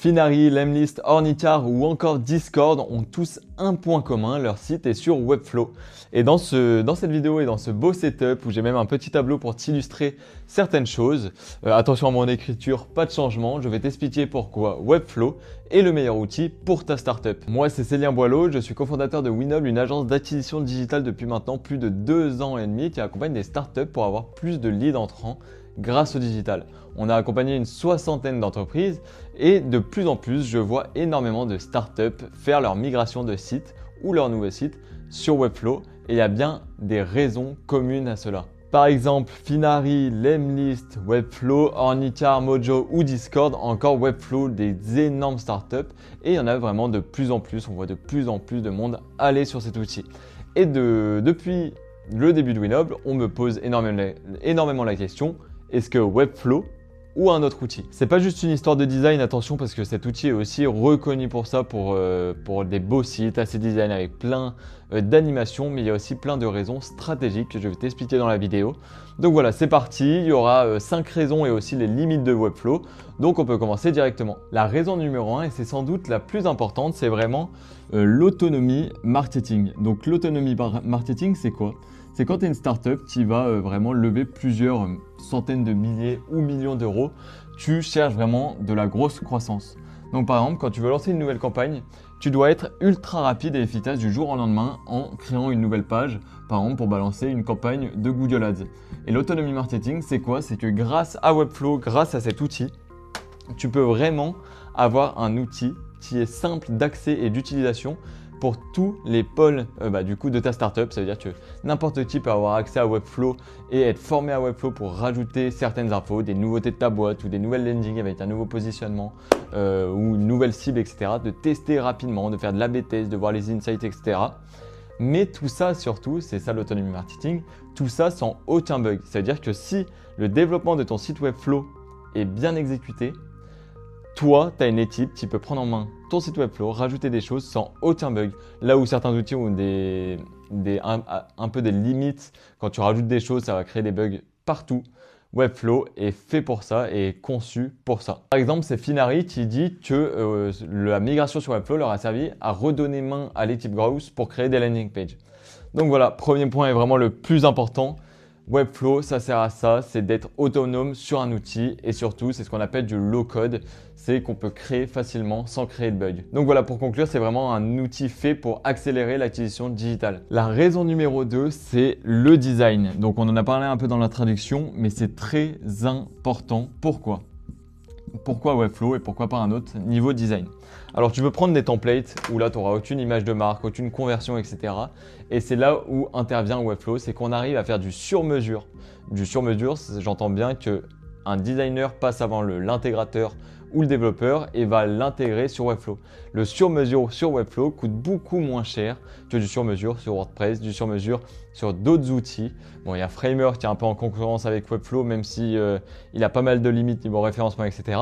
Finary, Lemlist, Ornitar ou encore Discord ont tous un point commun, leur site est sur Webflow. Et dans cette vidéo et dans ce beau setup où j'ai même un petit tableau pour t'illustrer certaines choses, attention à mon écriture, pas de changement, je vais t'expliquer pourquoi Webflow est le meilleur outil pour ta startup. Moi c'est Célien Boileau, je suis cofondateur de Winoble, une agence d'acquisition digitale depuis maintenant plus de 2 ans et demi qui accompagne des startups pour avoir plus de leads entrants grâce au digital. On a accompagné une 60aine d'entreprises et de plus en plus, je vois énormément de startups faire leur migration de site ou leur nouveau site sur Webflow et il y a bien des raisons communes à cela. Par exemple, Finary, Lemlist, Webflow, Ornitar, Mojo ou Discord, encore Webflow, des énormes startups et il y en a vraiment de plus en plus, on voit de plus en plus de monde aller sur cet outil. Et depuis le début de Winoble, on me pose énormément la question, est-ce que Webflow ou un autre outil? C'est pas juste une histoire de design, attention, parce que cet outil est aussi reconnu pour ça, pour des beaux sites assez design avec plein d'animations, mais il y a aussi plein de raisons stratégiques que je vais t'expliquer dans la vidéo. Donc voilà, c'est parti, il y aura 5 raisons et aussi les limites de Webflow, donc on peut commencer directement. La raison numéro 1, et c'est sans doute la plus importante, c'est vraiment l'autonomie marketing. Donc l'autonomie marketing, c'est quoi? C'est quand tu es une startup qui va vraiment lever plusieurs centaines de milliers ou millions d'euros, tu cherches vraiment de la grosse croissance. Donc par exemple, quand tu veux lancer une nouvelle campagne, tu dois être ultra rapide et efficace du jour au lendemain en créant une nouvelle page, par exemple pour balancer une campagne de Google Ads. Et l'autonomie marketing, c'est quoi? C'est que grâce à Webflow, grâce à cet outil, tu peux vraiment avoir un outil qui est simple d'accès et d'utilisation pour tous les pôles de ta startup. Ça veut dire que n'importe qui peut avoir accès à Webflow et être formé à Webflow pour rajouter certaines infos, des nouveautés de ta boîte ou des nouvelles landings avec un nouveau positionnement ou une nouvelle cible, etc. De tester rapidement, de faire de l'A/B test, de voir les insights, etc. Mais tout ça surtout, c'est ça l'autonomie marketing, tout ça sans aucun bug. Ça veut dire que si le développement de ton site Webflow est bien exécuté, toi, tu as une équipe qui peut prendre en main ton site Webflow, rajouter des choses sans aucun bug. Là où certains outils ont un peu des limites, quand tu rajoutes des choses, ça va créer des bugs partout. Webflow est fait pour ça et est conçu pour ça. Par exemple, c'est Finary qui dit que la migration sur Webflow leur a servi à redonner main à l'équipe Growth pour créer des landing pages. Donc voilà, premier point est vraiment le plus important. Webflow, ça sert à ça, c'est d'être autonome sur un outil et surtout, c'est ce qu'on appelle du low code, c'est qu'on peut créer facilement sans créer de bugs. Donc voilà, pour conclure, c'est vraiment un outil fait pour accélérer l'acquisition digitale. La raison numéro 2, c'est le design. Donc on en a parlé un peu dans la traduction, mais c'est très important. Pourquoi Webflow et pourquoi pas un autre niveau design? Alors tu veux prendre des templates où là tu n'auras aucune image de marque, aucune conversion, etc. Et c'est là où intervient Webflow, c'est qu'on arrive à faire du sur-mesure. Du sur-mesure, j'entends bien qu'un designer passe avant l'intégrateur ou le développeur et va l'intégrer sur Webflow. Le sur-mesure sur Webflow coûte beaucoup moins cher que du sur-mesure sur WordPress, du sur-mesure sur d'autres outils. Bon, il y a Framer qui est un peu en concurrence avec Webflow, même si il a pas mal de limites niveau référencement, etc.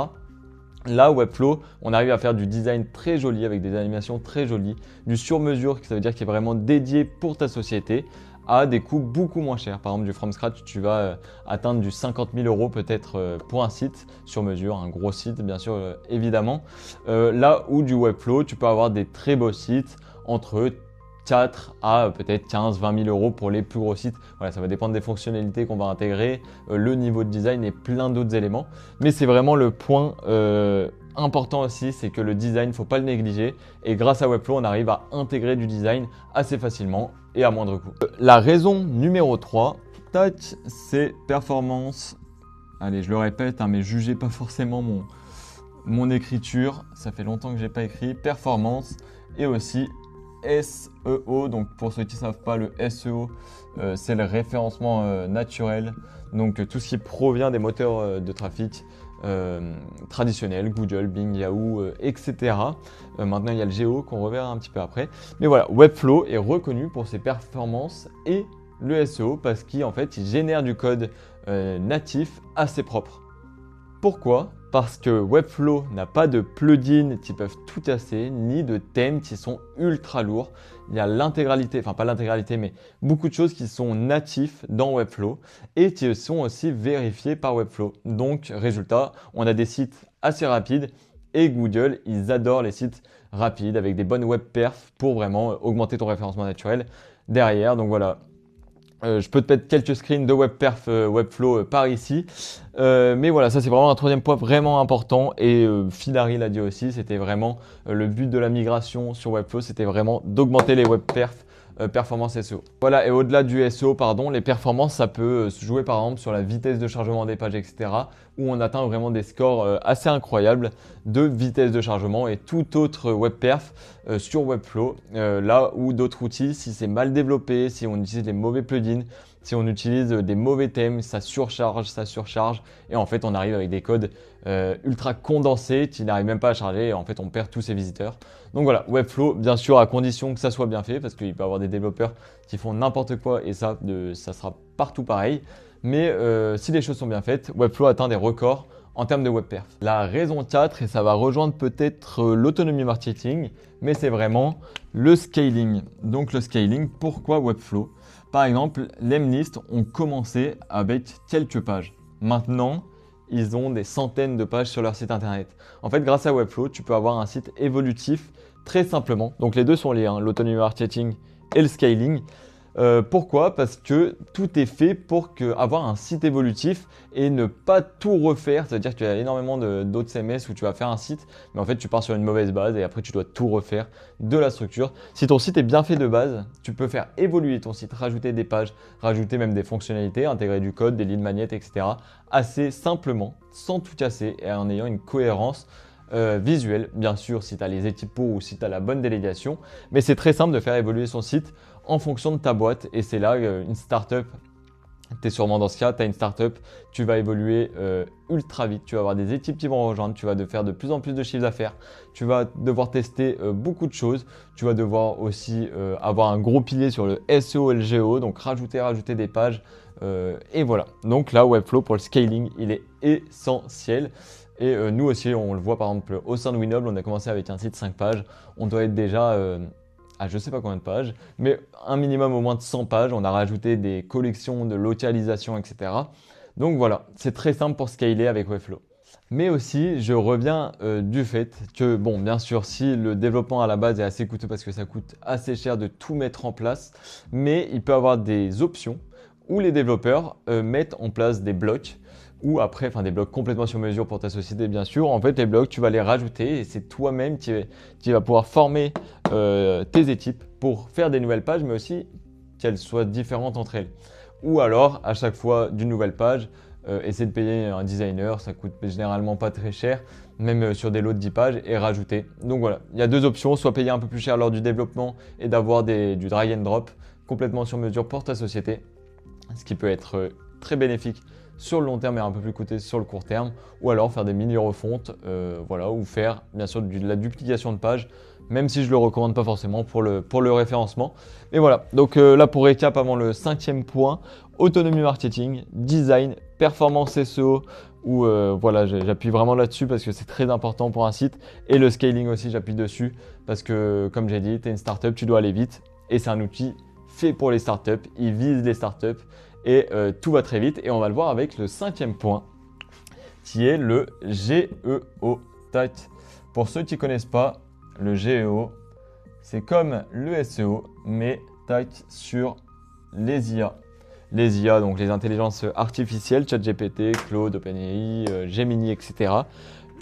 Là, Webflow, on arrive à faire du design très joli avec des animations très jolies, du sur-mesure, ça veut dire qu'il est vraiment dédié pour ta société à des coûts beaucoup moins chers. Par exemple, du from scratch, tu vas atteindre du 50 000 € peut-être pour un site sur mesure, un gros site bien sûr évidemment. Là où du Webflow, tu peux avoir des très beaux sites entre 4 à peut-être 15-20 000 € pour les plus gros sites. Voilà, ça va dépendre des fonctionnalités qu'on va intégrer, le niveau de design et plein d'autres éléments. Mais c'est vraiment le point important aussi, c'est que le design, il ne faut pas le négliger. Et grâce à Webflow, on arrive à intégrer du design assez facilement et à moindre coût. La raison numéro 3, c'est performance. Allez, je le répète, mais jugez pas forcément mon écriture. Ça fait longtemps que je n'ai pas écrit. Performance et aussi SEO, donc pour ceux qui ne savent pas, le SEO, c'est le référencement naturel, donc tout ce qui provient des moteurs de trafic traditionnels, Google, Bing, Yahoo, etc. Maintenant, il y a le Géo qu'on reverra un petit peu après. Mais voilà, Webflow est reconnu pour ses performances et le SEO parce qu'en fait, il génère du code natif assez propre. Pourquoi? Parce que Webflow n'a pas de plugins qui peuvent tout casser, ni de thèmes qui sont ultra lourds. Il y a l'intégralité, enfin pas l'intégralité, mais beaucoup de choses qui sont natifs dans Webflow et qui sont aussi vérifiées par Webflow. Donc, résultat, on a des sites assez rapides et Google, ils adorent les sites rapides avec des bonnes web perfs pour vraiment augmenter ton référencement naturel derrière. Donc voilà. Je peux te mettre quelques screens de WebPerf, Webflow par ici. Mais voilà, ça c'est vraiment un troisième point vraiment important. Et Filari l'a dit aussi, c'était vraiment le but de la migration sur Webflow, c'était vraiment d'augmenter les WebPerf performance SEO. Voilà, et au-delà du SEO, pardon, les performances, ça peut se jouer par exemple sur la vitesse de chargement des pages, etc. Où on atteint vraiment des scores assez incroyables de vitesse de chargement et tout autre web perf sur Webflow. Là où d'autres outils, si c'est mal développé, si on utilise des mauvais plugins, si on utilise des mauvais thèmes, ça surcharge et en fait on arrive avec des codes ultra condensés qui n'arrivent même pas à charger et en fait on perd tous ses visiteurs. Donc voilà, Webflow, bien sûr à condition que ça soit bien fait parce qu'il peut y avoir des développeurs qui font n'importe quoi et ça sera partout pareil. Mais si les choses sont bien faites, Webflow atteint des records en termes de web perf. La raison 4, et ça va rejoindre peut-être l'autonomie marketing, mais c'est vraiment le scaling. Donc le scaling, pourquoi Webflow? Par exemple, Lemlist ont commencé avec quelques pages. Maintenant, ils ont des centaines de pages sur leur site internet. En fait, grâce à Webflow, tu peux avoir un site évolutif très simplement. Donc les deux sont liés, hein, l'autonomie marketing et le scaling. Pourquoi? Parce que tout est fait pour avoir un site évolutif et ne pas tout refaire. C'est-à-dire qu'il y a énormément d'autres CMS où tu vas faire un site, mais en fait tu pars sur une mauvaise base et après tu dois tout refaire de la structure. Si ton site est bien fait de base, tu peux faire évoluer ton site, rajouter des pages, rajouter même des fonctionnalités, intégrer du code, des lead magnets, etc. assez simplement, sans tout casser et en ayant une cohérence visuelle, bien sûr si tu as les équipes pour ou si tu as la bonne délégation. Mais c'est très simple de faire évoluer son site en fonction de ta boîte et c'est là une startup, tu es sûrement dans ce cas, tu as une startup, tu vas évoluer ultra vite, tu vas avoir des équipes qui vont rejoindre, tu vas faire de plus en plus de chiffres d'affaires, tu vas devoir tester beaucoup de choses, tu vas devoir aussi avoir un gros pilier sur le SEO et le GEO, donc rajouter des pages et voilà. Donc là Webflow pour le scaling, il est essentiel. Et nous aussi, on le voit par exemple au sein de Winoble, on a commencé avec un site 5 pages, on doit être déjà je ne sais pas combien de pages, mais un minimum au moins de 100 pages. On a rajouté des collections de localisation, etc. Donc voilà, c'est très simple pour scaler avec Webflow. Mais aussi, je reviens du fait que, bon, bien sûr, si le développement à la base est assez coûteux parce que ça coûte assez cher de tout mettre en place, mais il peut y avoir des options où les développeurs mettent en place des blocs ou après, enfin des blocs complètement sur mesure pour ta société bien sûr. En fait, les blocs, tu vas les rajouter et c'est toi-même qui vas pouvoir former tes équipes pour faire des nouvelles pages, mais aussi qu'elles soient différentes entre elles. Ou alors, à chaque fois d'une nouvelle page, essayer de payer un designer, ça coûte généralement pas très cher, même sur des lots de 10 pages, et rajouter. Donc voilà, il y a deux options, soit payer un peu plus cher lors du développement et d'avoir du drag and drop complètement sur mesure pour ta société, ce qui peut être très bénéfique sur le long terme et un peu plus coûteux sur le court terme, ou alors faire des mini refontes, voilà, ou faire bien sûr de la duplication de pages, même si je ne le recommande pas forcément pour le référencement. Mais voilà, donc là pour récap avant le 5e point, autonomie marketing, design, performance SEO, où voilà, j'appuie vraiment là-dessus parce que c'est très important pour un site, et le scaling aussi j'appuie dessus parce que comme j'ai dit, tu es une startup, tu dois aller vite, et c'est un outil fait pour les startups, il vise les startups, et tout va très vite et on va le voir avec le 5e point qui est le GEO. Pour ceux qui ne connaissent pas, le GEO, c'est comme le SEO mais sur les IA. Les IA, donc les intelligences artificielles, ChatGPT, Claude, OpenAI, Gemini, etc.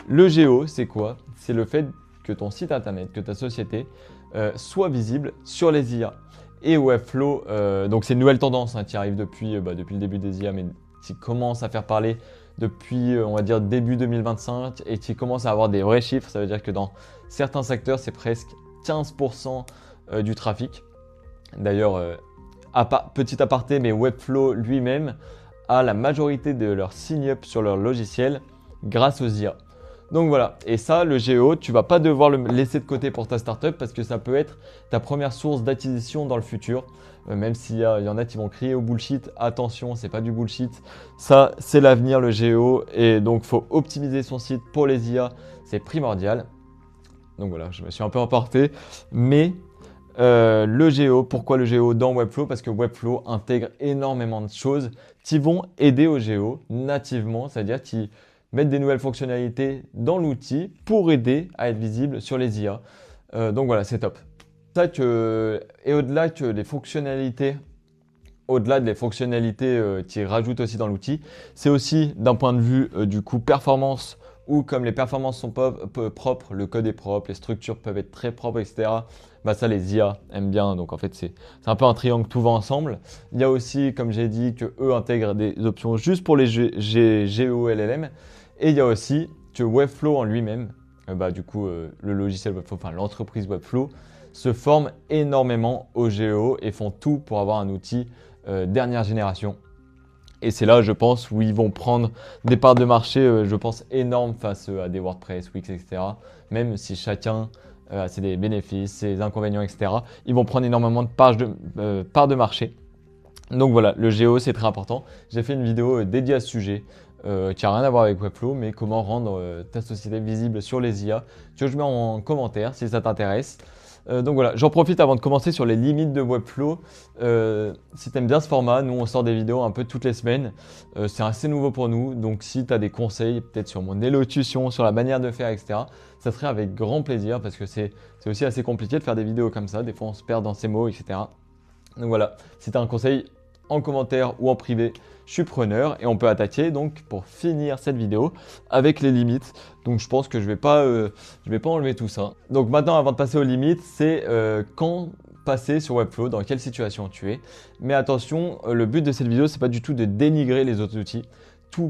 Le GEO, c'est quoi? C'est le fait que ton site internet, que ta société soit visible sur les IA. Et Webflow, donc c'est une nouvelle tendance qui arrive depuis le début des IA, mais qui commence à faire parler depuis, on va dire, début 2025 et qui commence à avoir des vrais chiffres. Ça veut dire que dans certains secteurs, c'est presque 15% du trafic. D'ailleurs, petit aparté, mais Webflow lui-même a la majorité de leurs sign-up sur leur logiciel grâce aux IA. Donc voilà, et ça, le GEO, tu vas pas devoir le laisser de côté pour ta startup parce que ça peut être ta première source d'acquisition dans le futur. Même s'il y en a qui vont crier au bullshit, attention, c'est pas du bullshit. Ça, c'est l'avenir, le GEO, et donc faut optimiser son site pour les IA, c'est primordial. Donc voilà, je me suis un peu emporté, mais le GEO, pourquoi le GEO dans Webflow? Parce que Webflow intègre énormément de choses qui vont aider au GEO nativement, c'est-à-dire qui mettre des nouvelles fonctionnalités dans l'outil pour aider à être visible sur les IA. Donc voilà, c'est top. Et au-delà que les fonctionnalités, au-delà des fonctionnalités qu'ils rajoutent aussi dans l'outil, c'est aussi d'un point de vue du coup performance, où comme les performances sont propres, le code est propre, les structures peuvent être très propres, etc. Bah ça les IA aiment bien, donc en fait c'est un peu un triangle, tout va ensemble. Il y a aussi, comme j'ai dit, que eux intègrent des options juste pour les GeoLLM, et il y a aussi que Webflow en lui-même, le logiciel Webflow, enfin l'entreprise Webflow, se forme énormément au Géo et font tout pour avoir un outil dernière génération. Et c'est là, je pense, où ils vont prendre des parts de marché, je pense, énormes face à des WordPress, Wix, etc. Même si chacun a ses bénéfices, ses inconvénients, etc. Ils vont prendre énormément de parts de marché. Donc voilà, le Géo, c'est très important. J'ai fait une vidéo dédiée à ce sujet qui n'a rien à voir avec Webflow, mais comment rendre ta société visible sur les IA, que je mets en commentaire si ça t'intéresse. Donc voilà, j'en profite avant de commencer sur les limites de Webflow. Si tu aimes bien ce format, nous on sort des vidéos un peu toutes les semaines. C'est assez nouveau pour nous, donc si tu as des conseils, peut-être sur mon élocution, sur la manière de faire, etc., ça serait avec grand plaisir parce que c'est aussi assez compliqué de faire des vidéos comme ça. Des fois on se perd dans ces mots, etc. Donc voilà, si tu as un conseil en commentaire ou en privé, je suis preneur et on peut attaquer donc pour finir cette vidéo avec les limites. Donc je pense que je vais pas enlever tout ça. Donc maintenant, avant de passer aux limites, c'est quand passer sur Webflow, dans quelle situation tu es. Mais attention, le but de cette vidéo, c'est pas du tout de dénigrer les autres outils.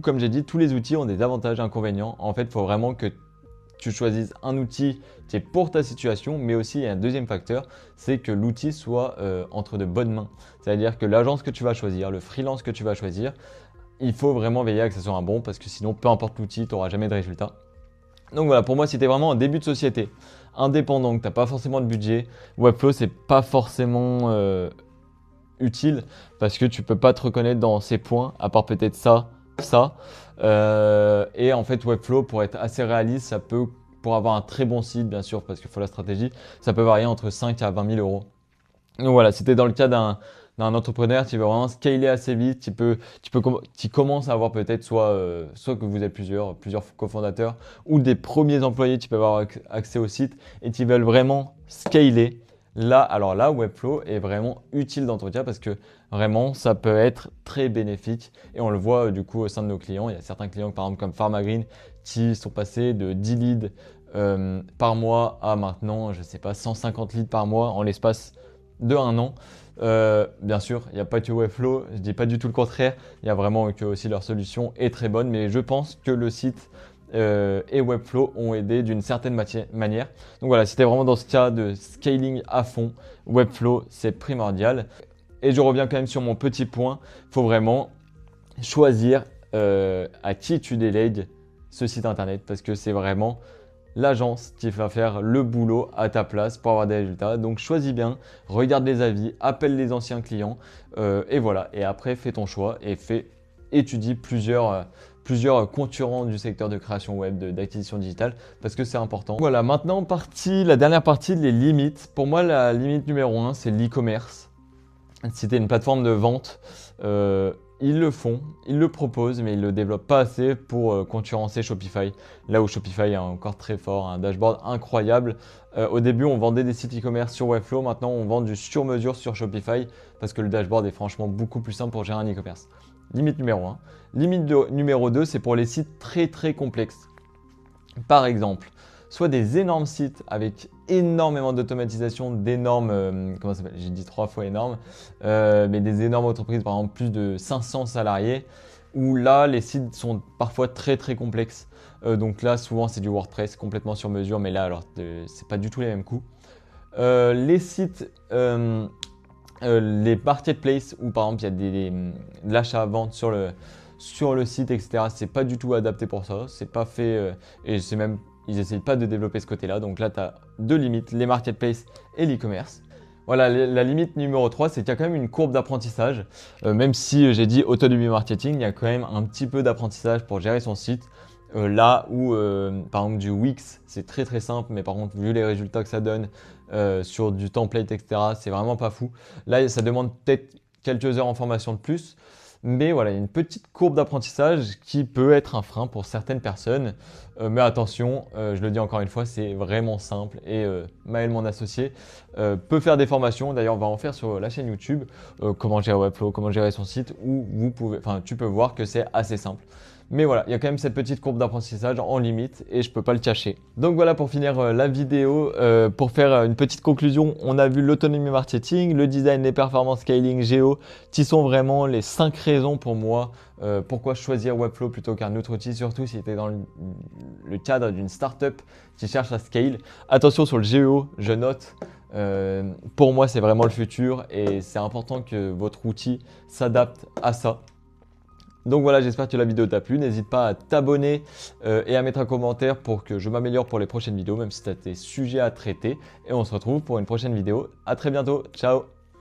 Comme j'ai dit, tous les outils ont des avantages et inconvénients. En fait, il faut vraiment que tu choisisses un outil qui est pour ta situation, mais aussi il y a un deuxième facteur, c'est que l'outil soit entre de bonnes mains. C'est-à-dire que l'agence que tu vas choisir, le freelance que tu vas choisir, il faut vraiment veiller à que ce soit un bon, parce que sinon, peu importe l'outil, tu n'auras jamais de résultat. Donc voilà, pour moi, si tu es vraiment en début de société, indépendant, que tu n'as pas forcément de budget, Webflow, c'est pas forcément utile, parce que tu peux pas te reconnaître dans ces points, à part peut-être ça. Et en fait, Webflow, pour être assez réaliste, pour avoir un très bon site, bien sûr, parce qu'il faut la stratégie, ça peut varier entre 5 à 20 000 euros. Donc voilà, si tu es dans le cas d'un entrepreneur, tu veux vraiment scaler assez vite, tu commences à avoir peut-être soit que vous êtes plusieurs cofondateurs ou des premiers employés qui peuvent avoir accès au site et qui veulent vraiment scaler. Alors là, Webflow est vraiment utile dans ton cas parce que vraiment, ça peut être très bénéfique et on le voit du coup au sein de nos clients. Il y a certains clients, par exemple comme PharmaGreen, qui sont passés de 10 leads par mois à maintenant, je ne sais pas, 150 leads par mois en l'espace de 1 an. Bien sûr, il n'y a pas que Webflow, je ne dis pas du tout le contraire. Il y a vraiment que aussi leur solution est très bonne, mais je pense que le site et Webflow ont aidé d'une certaine manière. Donc voilà, si tu es vraiment dans ce cas de scaling à fond, Webflow, c'est primordial. Et je reviens quand même sur mon petit point, il faut vraiment choisir à qui tu délègues ce site internet parce que c'est vraiment l'agence qui va faire le boulot à ta place pour avoir des résultats. Donc choisis bien, regarde les avis, appelle les anciens clients et voilà. Et après, fais ton choix et étudie plusieurs concurrents du secteur de création web, d'acquisition digitale, parce que c'est important. Voilà, maintenant la dernière partie, les limites. Pour moi, la limite numéro 1, c'est l'e-commerce. Si tu es une plateforme de vente, ils le font, ils le proposent, mais ils ne le développent pas assez pour concurrencer Shopify. Là où Shopify est encore très fort, un dashboard incroyable. Au début, on vendait des sites e-commerce sur Webflow. Maintenant, on vend du sur-mesure sur Shopify parce que le dashboard est franchement beaucoup plus simple pour gérer un e-commerce. Limite numéro 1. Limite numéro 2, c'est pour les sites très très complexes. Par exemple, soit des énormes sites avec énormément d'automatisation, d'énormes, comment ça s'appelle? J'ai dit 3 fois énorme, mais des énormes entreprises, par exemple plus de 500 salariés, où là les sites sont parfois très très complexes. Donc là souvent c'est du WordPress complètement sur mesure, mais là alors c'est pas du tout les mêmes coûts. Les sites, les marketplaces où par exemple il y a de l'achat-vente sur le site, etc. C'est pas du tout adapté pour ça, c'est pas fait et c'est même ils n'essayent pas de développer ce côté-là. Donc là, tu as deux limites, les marketplaces et l'e-commerce. Voilà, la limite numéro 3, c'est qu'il y a quand même une courbe d'apprentissage. Même si j'ai dit autonomie marketing, il y a quand même un petit peu d'apprentissage pour gérer son site. Là où, par exemple, du Wix, c'est très très simple, mais par contre, vu les résultats que ça donne sur du template, etc., c'est vraiment pas fou. Là, ça demande peut-être quelques heures en formation de plus. Mais voilà, il y a une petite courbe d'apprentissage qui peut être un frein pour certaines personnes. Mais attention, je le dis encore une fois, c'est vraiment simple. Et Maël, mon associé, peut faire des formations. D'ailleurs, on va en faire sur la chaîne YouTube. Comment gérer Webflow, comment gérer son site, où tu peux voir que c'est assez simple. Mais voilà, il y a quand même cette petite courbe d'apprentissage en limite et je peux pas le cacher. Donc voilà pour finir la vidéo, pour faire une petite conclusion, on a vu l'autonomie marketing, le design, les performances, scaling, géo, qui sont vraiment les 5 raisons pour moi pourquoi choisir Webflow plutôt qu'un autre outil, surtout si tu es dans le cadre d'une startup qui cherche à scale. Attention sur le géo, je note. Pour moi, c'est vraiment le futur et c'est important que votre outil s'adapte à ça. Donc voilà, j'espère que la vidéo t'a plu. N'hésite pas à t'abonner et à mettre un commentaire pour que je m'améliore pour les prochaines vidéos, même si tu as des sujets à traiter. Et on se retrouve pour une prochaine vidéo. À très bientôt. Ciao!